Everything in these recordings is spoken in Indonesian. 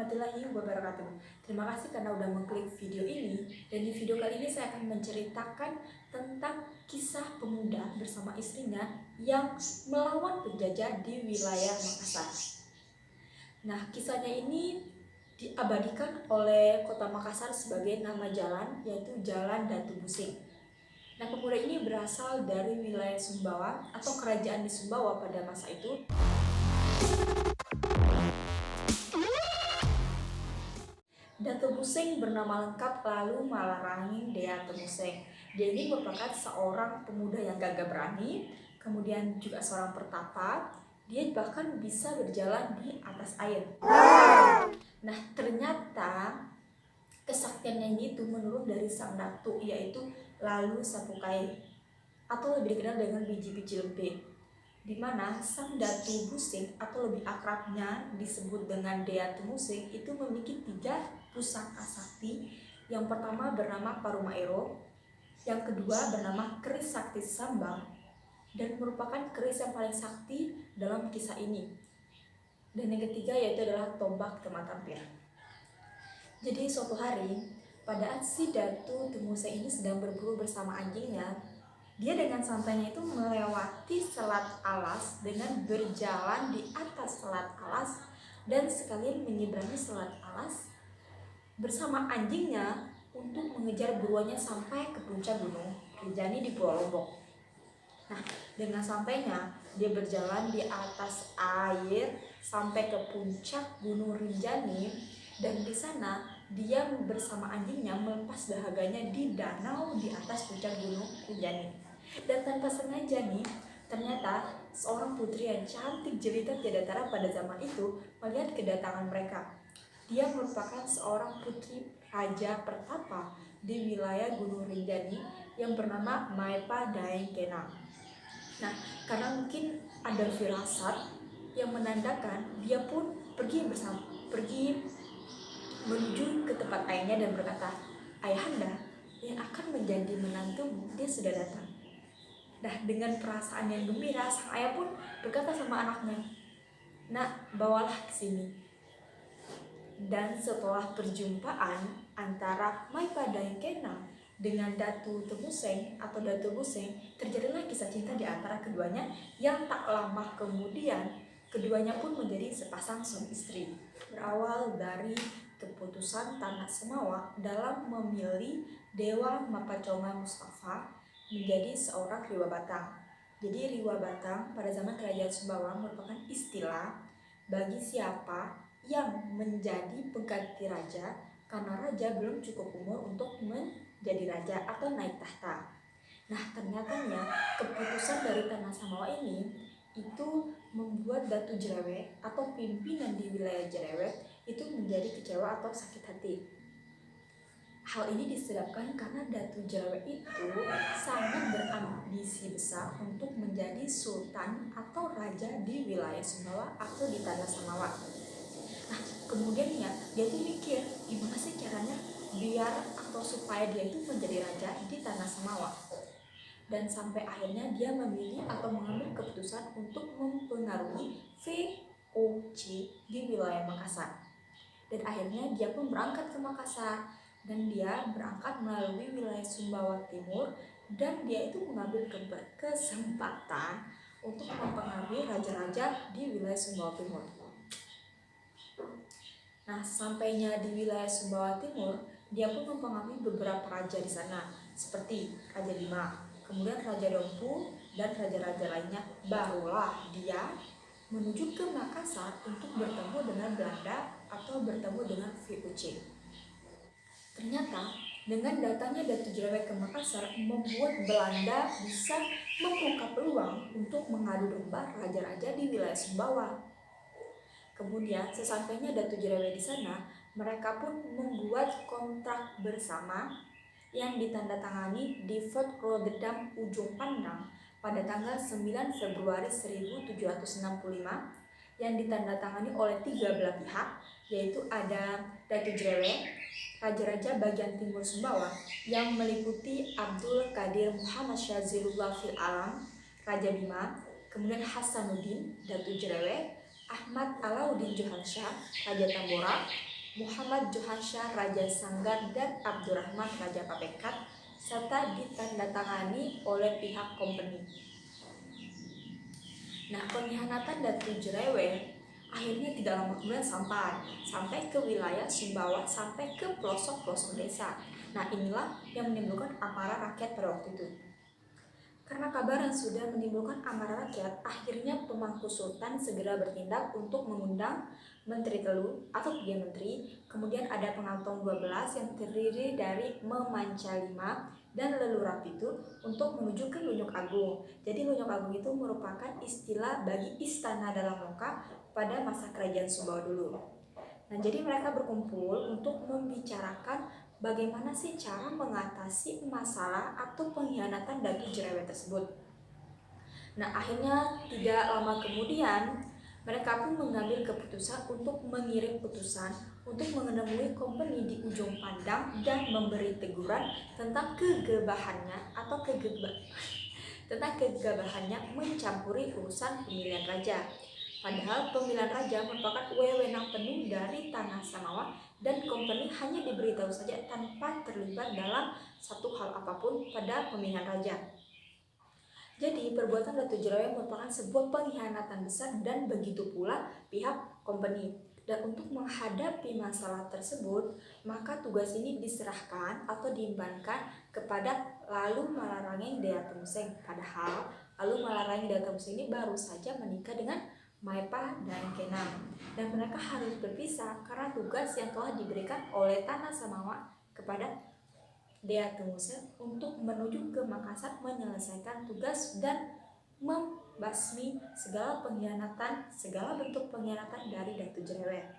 warahmatullahi wabarakatuh. Terima kasih karena udah mengklik video ini. Dan di video kali ini saya akan menceritakan tentang kisah pemuda bersama istrinya yang melawan penjajah di wilayah Makassar. Nah, kisahnya ini diabadikan oleh kota Makassar sebagai nama jalan, yaitu Jalan Datu Busing. Nah, pemuda ini berasal dari wilayah Sumbawa atau kerajaan di Sumbawa pada masa itu. Datu Busing bernama lengkap Lalu Malaranging Dea Temuseng. Dia ini merupakan seorang pemuda yang gagah berani, kemudian juga seorang pertapa. Dia bahkan bisa berjalan di atas air. Nah, ternyata kesaktiannya ini itu menurut dari sang datu, yaitu Lalu Sapukai atau lebih dikenal dengan Biji Lempe, di mana sang Datu Busing atau lebih akrabnya disebut dengan Dea Temuseng itu memiliki 3 pusaka sakti. Yang pertama bernama Parumaero, yang kedua bernama Keris Sakti Sambang, dan merupakan keris yang paling sakti dalam kisah ini. Dan yang ketiga yaitu adalah Tombak Tematampir. Jadi suatu hari pada si Datu Temuseng ini sedang berburu bersama anjingnya, dia dengan santainya itu melewati Selat Alas dengan berjalan di atas Selat Alas dan sekalian menyeberangi Selat Alas bersama anjingnya untuk mengejar buruannya sampai ke puncak Gunung Rinjani di Pulau Lombok. Nah, dengan santainya dia berjalan di atas air sampai ke puncak Gunung Rinjani, dan di sana dia bersama anjingnya melepas dahaganya di danau di atas puncak Gunung Rinjani. Dan tanpa sengaja nih, ternyata seorang putri yang cantik jelita tiada tara pada zaman itu melihat kedatangan mereka. Dia merupakan seorang putri raja pertapa di wilayah Gunung Rinjani yang bernama Maipa Daeng Kenang. Nah, karena mungkin ada firasat yang menandakan, dia pun pergi menuju ke tempat ayahnya dan berkata, "Ayahanda, yang akan menjadi menantumu, dia sudah datang." Nah, dengan perasaan yang gembira, sang ayah pun berkata sama anaknya, "Nak, bawalah ke sini." Dan setelah perjumpaan antara Maipa Daeng Kenang dengan Datu Temuseng atau Datu Busing, terjadilah kisah cinta di antara keduanya yang tak lama kemudian keduanya pun menjadi sepasang suami istri. Berawal dari keputusan Tanah Semawa dalam memilih Dewa Mapaconga Mustafa menjadi seorang Riwa Batang. Jadi Riwa Batang pada zaman Kerajaan Sumbawa merupakan istilah bagi siapa yang menjadi pengganti raja karena raja belum cukup umur untuk menjadi raja atau naik tahta. Nah, ternyata keputusan dari Tanah Samawa ini itu membuat Datu Jerewet atau pimpinan di wilayah Jerewet itu menjadi kecewa atau sakit hati. Hal ini disebabkan karena Datu Jerewet itu sangat berambisi besar untuk menjadi sultan atau raja di wilayah Sumbawa atau di Tanah Samawa. Nah, kemudian dia tuh mikir gimana sih caranya biar atau supaya dia itu menjadi raja di Tanah Samawa. Dan sampai akhirnya dia memilih atau mengambil keputusan untuk mempengaruhi VOC di wilayah Makassar. Dan akhirnya dia pun berangkat ke Makassar, dan dia berangkat melalui wilayah Sumbawa Timur, dan dia itu mengambil kesempatan untuk mempengaruhi raja-raja di wilayah Sumbawa Timur. Nah, sampainya di wilayah Sumbawa Timur, dia pun mempengaruhi beberapa raja di sana, seperti Raja Bima, kemudian Raja Dompu, dan raja-raja lainnya. Barulah dia menuju ke Makassar untuk bertemu dengan Belanda atau bertemu dengan VOC. Ternyata dengan datangnya Datu Jerewet ke Makassar membuat Belanda bisa membuka peluang untuk mengadu domba raja-raja di wilayah Sumbawa. Kemudian sesampainya Datu Jerewet di sana, mereka pun membuat kontrak bersama yang ditandatangani di Fort Rotterdam Ujung Pandang pada tanggal 9 Februari 1765 yang ditandatangani oleh 3 belah pihak, yaitu ada Datu Jerewet, raja-raja bagian timur Sumbawa yang meliputi Abdul Qadir Muhammad Syazilullah fil Alam, Raja Bima, kemudian Hasanuddin, Datu Jerewet, Ahmad Alauddin Johansyah, Raja Tambora, Muhammad Johansyah Raja Sanggar dan Abdurrahman Raja Papekat, serta ditandatangani oleh pihak company. Nah, pengkhianatan Datu Jerewet akhirnya tidak lama kemudian sampai ke wilayah Sumbawa, sampai ke pelosok-pelosok desa. Nah, inilah yang menimbulkan amarah rakyat pada waktu itu. Karena kabar yang sudah menimbulkan amarah rakyat, akhirnya pemangku sultan segera bertindak untuk mengundang Menteri Telu atau 3 menteri. Kemudian ada Pengantong 12 yang terdiri dari Memanca 5 dan Leluhur Pitu untuk menuju ke Lunyuk Agung. Jadi Lunyuk Agung itu merupakan istilah bagi istana dalam Loka pada masa kerajaan Sumbawa dulu. Nah, jadi mereka berkumpul untuk membicarakan bagaimana sih cara mengatasi masalah atau pengkhianatan Datu Jerewet tersebut. Nah, akhirnya tidak lama kemudian mereka pun mengambil keputusan untuk mengirim utusan untuk menemui company di ujung pandang dan memberi teguran tentang kegebahannya mencampuri urusan pemilihan raja. Padahal pemilihan raja merupakan wewenang penuh dari Tanah Samawa dan company hanya diberitahu saja tanpa terlibat dalam satu hal apapun pada pemilihan raja. Jadi perbuatan Datu Jerewet merupakan sebuah pengkhianatan besar dan begitu pula pihak company. Dan untuk menghadapi masalah tersebut, maka tugas ini diserahkan atau diembankan kepada Lalu Malarangeng Deatemuseng. Padahal Lalu Malarangeng Deatemuseng ini baru saja menikah dengan Maipa dan Kenang, dan mereka harus berpisah karena tugas yang telah diberikan oleh Tanah Samawa kepada Deatemuseng untuk menuju ke Makassar menyelesaikan tugas dan membasmi segala bentuk pengkhianatan dari Datu Jerewet.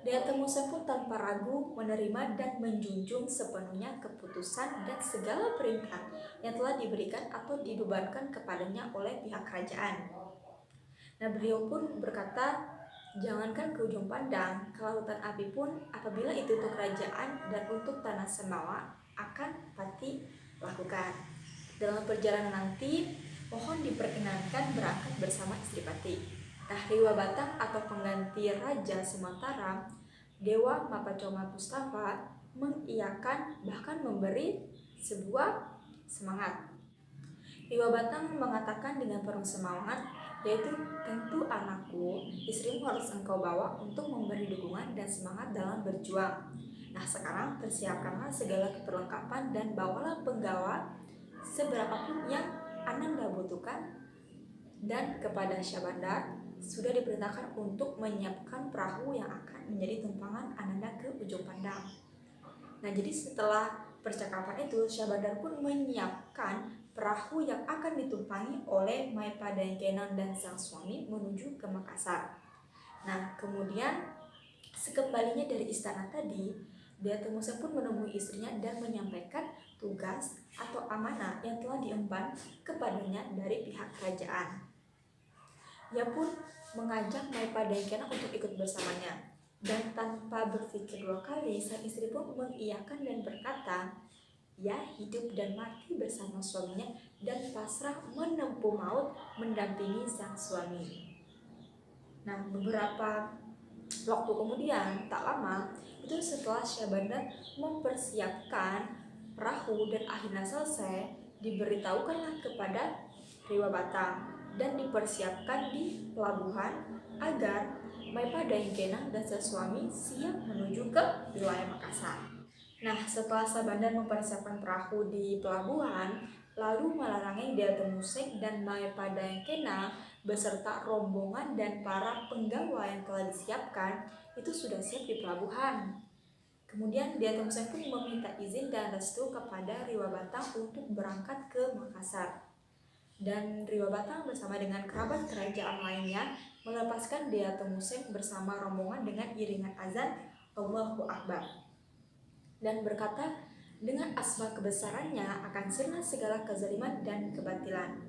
Deatemuseng pun tanpa ragu menerima dan menjunjung sepenuhnya keputusan dan segala perintah yang telah diberikan atau dibebankan kepadanya oleh pihak kerajaan. Nah, beliau pun berkata, jangankan ke ujung pandang, ke lautan api pun apabila itu untuk kerajaan dan untuk Tanah Samawa akan pati lakukan. Dalam perjalanan nanti, mohon diperkenankan berangkat bersama istri pati. Nah, Riwa Batang atau pengganti Raja sementara, Dewa Mapacoma Mustafa mengiyakan bahkan memberi sebuah semangat. Riwa Batang mengatakan dengan penuh semangat, yaitu tentu anakku, istrimu harus engkau bawa untuk memberi dukungan dan semangat dalam berjuang. Nah, sekarang persiapkanlah segala perlengkapan dan bawalah penggawa seberapapun yang Ananda butuhkan. Dan kepada Syahbandar sudah diperintahkan untuk menyiapkan perahu yang akan menjadi tumpangan Ananda ke ujung pandang. Nah, jadi setelah percakapan itu, Syahbandar pun menyiapkan perahu yang akan ditumpangi oleh Maipa dan Kenang dan sang suami menuju ke Makassar. Nah, kemudian sekembalinya dari istana tadi, Deatemuseng pun menemui istrinya dan menyampaikan tugas atau amanah yang telah diemban kepadanya dari pihak kerajaan. Ia pun mengajak Maipa dan Kenang untuk ikut bersamanya. Dan tanpa berpikir dua kali, sang istri pun mengiyakan dan berkata, ia hidup dan mati bersama suaminya dan pasrah menempuh maut mendampingi sang suami. Nah, beberapa waktu kemudian, tak lama, itu setelah Syahbandar mempersiapkan perahu dan akhirnya selesai, diberitahukanlah kepada Riwa Batang dan dipersiapkan di pelabuhan agar Maipa Daengkenang dan sang suami siap menuju ke wilayah Makassar. Nah, setelah Syahbandar mempersiapkan perahu di pelabuhan, lalu Malarangeng Deatemuseng dan Maipa Daengkenang beserta rombongan dan para penggawa yang telah disiapkan itu sudah siap di pelabuhan. Kemudian Deatemuseng pun meminta izin dan restu kepada Riwa Batang untuk berangkat ke Makassar. Dan Riwa Batang bersama dengan kerabat kerajaan lainnya melepaskan Deatemuseng bersama rombongan dengan iringan azan Allahu Akbar dan berkata, dengan asma kebesarannya akan sirna segala kezaliman dan kebatilan.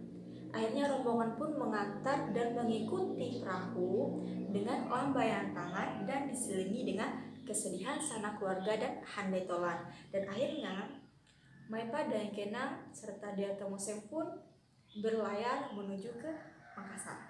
Akhirnya rombongan pun mengantar dan mengikuti perahu dengan lambaian tangan dan diselingi dengan kesedihan sanak keluarga dan handai tolan. Dan akhirnya Maipa dan Kenang serta Deatemuseng pun berlayar menuju ke Makassar.